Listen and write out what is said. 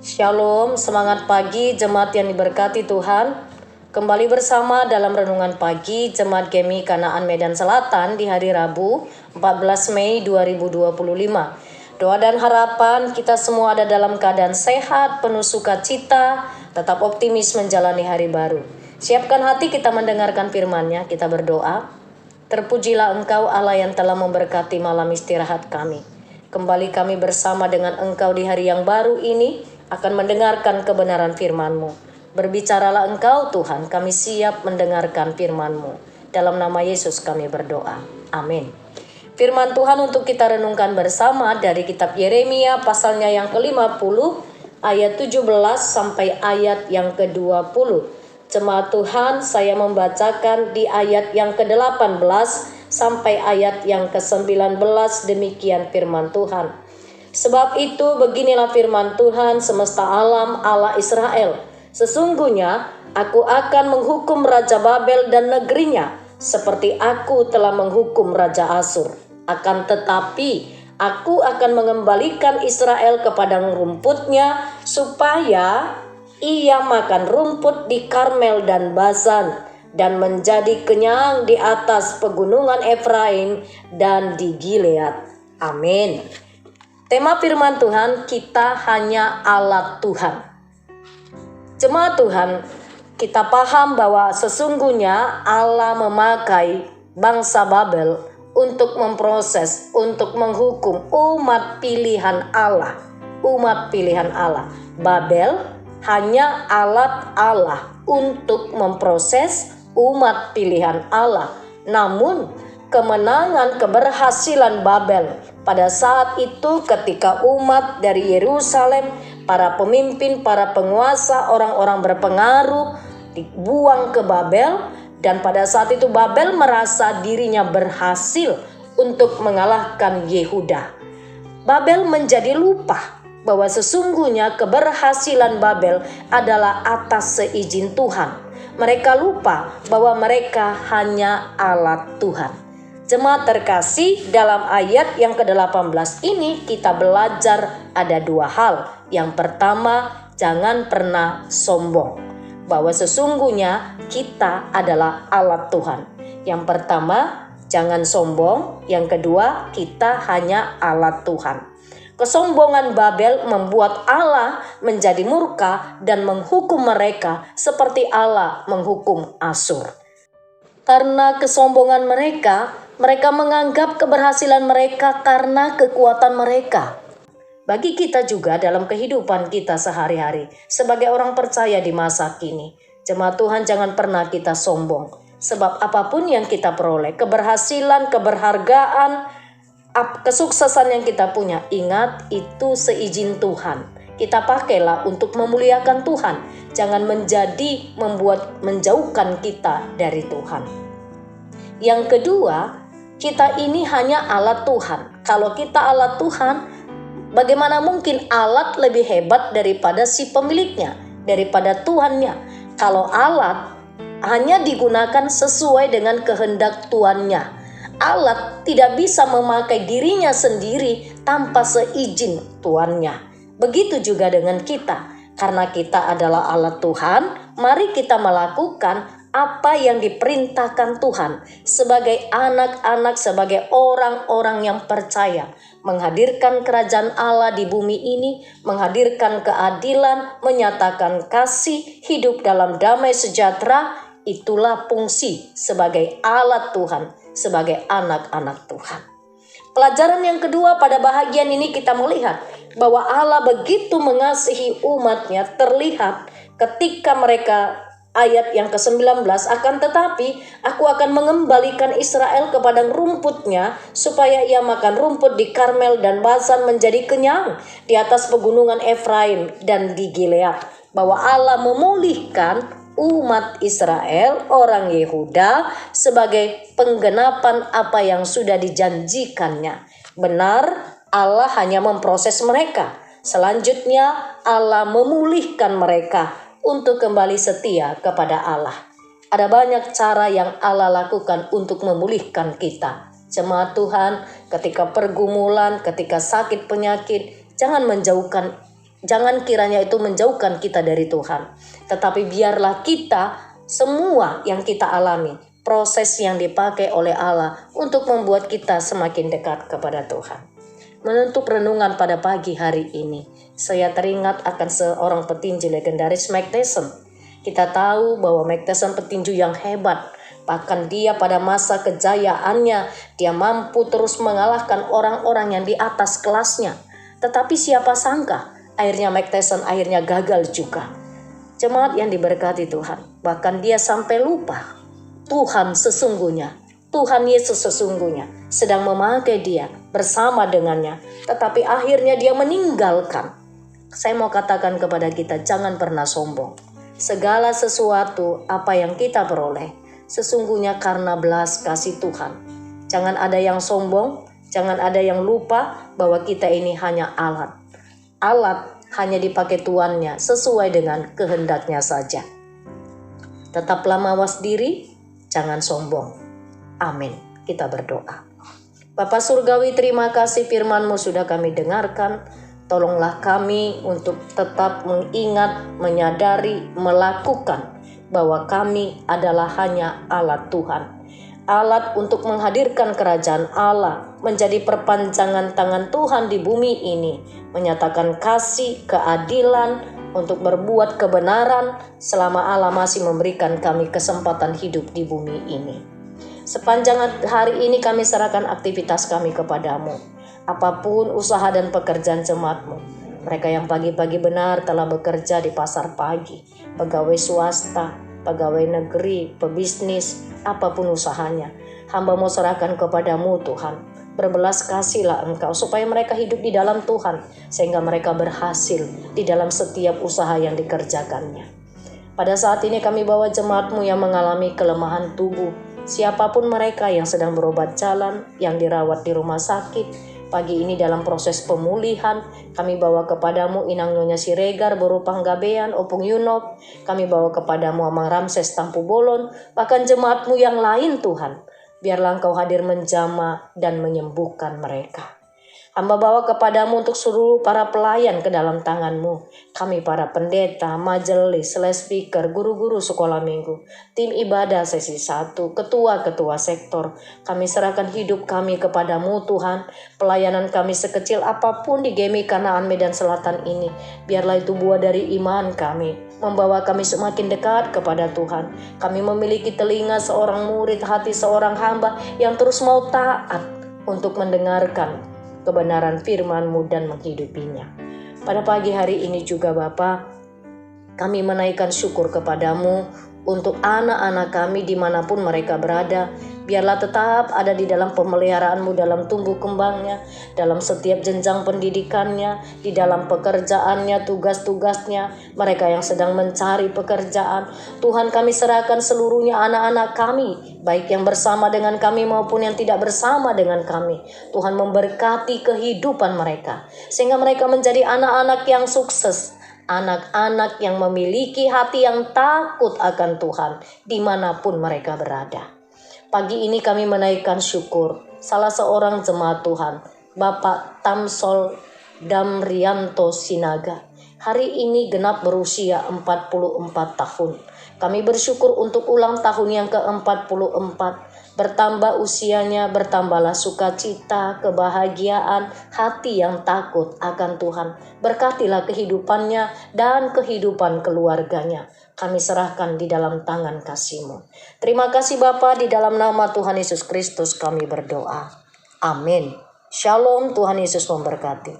Shalom, semangat pagi jemaat yang diberkati Tuhan. Kembali bersama dalam renungan pagi Jemaat Gemi Kanaan Medan Selatan di hari Rabu 14 Mei 2025. Doa dan harapan kita semua ada dalam keadaan sehat, penuh sukacita, tetap optimis menjalani hari baru. Siapkan hati kita mendengarkan firman-Nya, kita berdoa. Terpujilah Engkau Allah yang telah memberkati malam istirahat kami. Kembali kami bersama dengan Engkau di hari yang baru ini akan mendengarkan kebenaran firman-Mu. Berbicaralah Engkau Tuhan, kami siap mendengarkan firman-Mu. Dalam nama Yesus kami berdoa. Amin. Firman Tuhan untuk kita renungkan bersama dari kitab Yeremia pasalnya yang ke-50 ayat 17 sampai ayat yang ke-20. Jemaat Tuhan, saya membacakan di ayat yang ke-18 sampai ayat yang ke-19, demikian firman Tuhan. Sebab itu beginilah firman Tuhan semesta alam, Allah Israel. Sesungguhnya aku akan menghukum Raja Babel dan negerinya, seperti aku telah menghukum Raja Asur. Akan tetapi aku akan mengembalikan Israel ke padang rumputnya, supaya ia makan rumput di Karmel dan Basan, dan menjadi kenyang di atas pegunungan Efraim dan di Gilead. Amin. Tema firman Tuhan, kita hanya alat Tuhan. Jemaat Tuhan, kita paham bahwa sesungguhnya Allah memakai bangsa Babel untuk memproses, untuk menghukum umat pilihan Allah. Umat pilihan Allah. Babel hanya alat Allah untuk memproses umat pilihan Allah. Namun kemenangan, keberhasilan Babel pada saat itu ketika umat dari Yerusalem, para pemimpin, para penguasa, orang-orang berpengaruh dibuang ke Babel, dan pada saat itu Babel merasa dirinya berhasil untuk mengalahkan Yehuda. Babel menjadi lupa bahwa sesungguhnya keberhasilan Babel adalah atas seizin Tuhan. Mereka lupa bahwa mereka hanya alat Tuhan. Jemaat terkasih, dalam ayat yang ke-18 ini kita belajar ada dua hal. Yang pertama, jangan pernah sombong, bahwa sesungguhnya kita adalah alat Tuhan. Yang pertama, jangan sombong. Yang kedua, kita hanya alat Tuhan. Kesombongan Babel membuat Allah menjadi murka dan menghukum mereka seperti Allah menghukum Asur. Karena kesombongan mereka menganggap keberhasilan mereka karena kekuatan mereka. Bagi kita juga dalam kehidupan kita sehari-hari sebagai orang percaya di masa kini, jemaat Tuhan, jangan pernah kita sombong. Sebab apapun yang kita peroleh, keberhasilan, keberhargaan, kesuksesan yang kita punya, ingat itu seizin Tuhan. Kita pakailah untuk memuliakan Tuhan. Jangan menjauhkan kita dari Tuhan. Yang kedua, kita ini hanya alat Tuhan. Kalau kita alat Tuhan, bagaimana mungkin alat lebih hebat daripada si pemiliknya, daripada Tuhannya? Kalau alat hanya digunakan sesuai dengan kehendak tuannya. Alat tidak bisa memakai dirinya sendiri tanpa seizin tuannya. Begitu juga dengan kita. Karena kita adalah alat Tuhan, mari kita melakukan apa yang diperintahkan Tuhan sebagai anak-anak, sebagai orang-orang yang percaya, menghadirkan kerajaan Allah di bumi ini, menghadirkan keadilan, menyatakan kasih, hidup dalam damai sejahtera. Itulah fungsi sebagai alat Tuhan, sebagai anak-anak Tuhan. Pelajaran yang kedua pada bahagian ini kita melihat bahwa Allah begitu mengasihi umatnya terlihat ketika mereka, ayat yang ke-19, akan tetapi aku akan mengembalikan Israel ke padang rumputnya, supaya ia makan rumput di Karmel dan Basan, menjadi kenyang di atas pegunungan Efraim dan di Gilead. Bahwa Allah memulihkan umat Israel, orang Yehuda, sebagai penggenapan apa yang sudah dijanjikannya. Benar, Allah hanya memproses mereka. Selanjutnya Allah memulihkan mereka untuk kembali setia kepada Allah. Ada banyak cara yang Allah lakukan untuk memulihkan kita. Jemaat Tuhan, ketika pergumulan, ketika sakit penyakit, jangan menjauhkan Jangan kiranya itu menjauhkan kita dari Tuhan. Tetapi biarlah kita semua yang kita alami, proses yang dipakai oleh Allah untuk membuat kita semakin dekat kepada Tuhan. Menutup renungan pada pagi hari ini, saya teringat akan seorang petinju legendaris Mike Tyson. Kita tahu bahwa Mike Tyson petinju yang hebat. Bahkan dia pada masa kejayaannya, dia mampu terus mengalahkan orang-orang yang di atas kelasnya. Tetapi siapa sangka, akhirnya Mike Tyson akhirnya gagal juga. Jemaat yang diberkati Tuhan, bahkan dia sampai lupa Tuhan sesungguhnya, Tuhan Yesus sesungguhnya sedang memakai dia bersama dengannya. Tetapi akhirnya dia meninggalkan. Saya mau katakan kepada kita, jangan pernah sombong. Segala sesuatu apa yang kita peroleh, sesungguhnya karena belas kasih Tuhan. Jangan ada yang sombong, jangan ada yang lupa bahwa kita ini hanya alat. Alat hanya dipakai tuannya sesuai dengan kehendaknya saja. Tetaplah mawas diri, jangan sombong. Amin. Kita berdoa. Bapa Surgawi, terima kasih firman-Mu sudah kami dengarkan. Tolonglah kami untuk tetap mengingat, menyadari, melakukan bahwa kami adalah hanya alat Tuhan. Alat untuk menghadirkan kerajaan Allah, menjadi perpanjangan tangan Tuhan di bumi ini, menyatakan kasih, keadilan, untuk berbuat kebenaran selama Allah masih memberikan kami kesempatan hidup di bumi ini. Sepanjang hari ini kami serahkan aktivitas kami kepadamu. Apapun usaha dan pekerjaan jemaat-Mu, mereka yang pagi-pagi benar telah bekerja di pasar pagi, pegawai swasta, pegawai negeri, pebisnis, apapun usahanya, hamba mau serahkan kepadamu Tuhan. Berbelas kasihlah Engkau supaya mereka hidup di dalam Tuhan, sehingga mereka berhasil di dalam setiap usaha yang dikerjakannya. Pada saat ini kami bawa jemaat-Mu yang mengalami kelemahan tubuh, siapapun mereka yang sedang berobat jalan, yang dirawat di rumah sakit, pagi ini dalam proses pemulihan, kami bawa kepadamu Inang Nyonya Siregar, Boru Panggabean, Opung Yunop, kami bawa kepadamu Amang Ramses Tampu Bolon, bahkan jemaat-Mu yang lain Tuhan. Biarlah Engkau hadir menjamah dan menyembuhkan mereka. Hamba bawa kepadamu untuk seluruh para pelayan ke dalam tangan-Mu. Kami para pendeta, majelis, speaker, guru-guru sekolah minggu, tim ibadah sesi 1, ketua-ketua sektor. Kami serahkan hidup kami kepadamu Tuhan. Pelayanan kami sekecil apapun di GMI Kanaan Medan Selatan ini, biarlah itu buah dari iman kami, membawa kami semakin dekat kepada Tuhan. Kami memiliki telinga seorang murid, hati seorang hamba yang terus mau taat untuk mendengarkan kebenaran firman-Mu dan menghidupinya. Pada pagi hari ini juga Bapa, kami menaikkan syukur kepadamu untuk anak-anak kami dimanapun mereka berada. Biarlah tetap ada di dalam pemeliharaan-Mu dalam tumbuh kembangnya, dalam setiap jenjang pendidikannya, di dalam pekerjaannya, tugas-tugasnya, mereka yang sedang mencari pekerjaan. Tuhan, kami serahkan seluruhnya anak-anak kami, baik yang bersama dengan kami maupun yang tidak bersama dengan kami. Tuhan memberkati kehidupan mereka, sehingga mereka menjadi anak-anak yang sukses, anak-anak yang memiliki hati yang takut akan Tuhan dimanapun mereka berada. Pagi ini kami menaikkan syukur salah seorang jemaat Tuhan, Bapak Tamsol Damrianto Sinaga. Hari ini genap berusia 44 tahun. Kami bersyukur untuk ulang tahun yang ke-44. Bertambah usianya, bertambahlah sukacita, kebahagiaan, hati yang takut akan Tuhan. Berkatilah kehidupannya dan kehidupan keluarganya. Kami serahkan di dalam tangan kasih-Mu. Terima kasih Bapa, di dalam nama Tuhan Yesus Kristus kami berdoa. Amin. Shalom, Tuhan Yesus memberkati.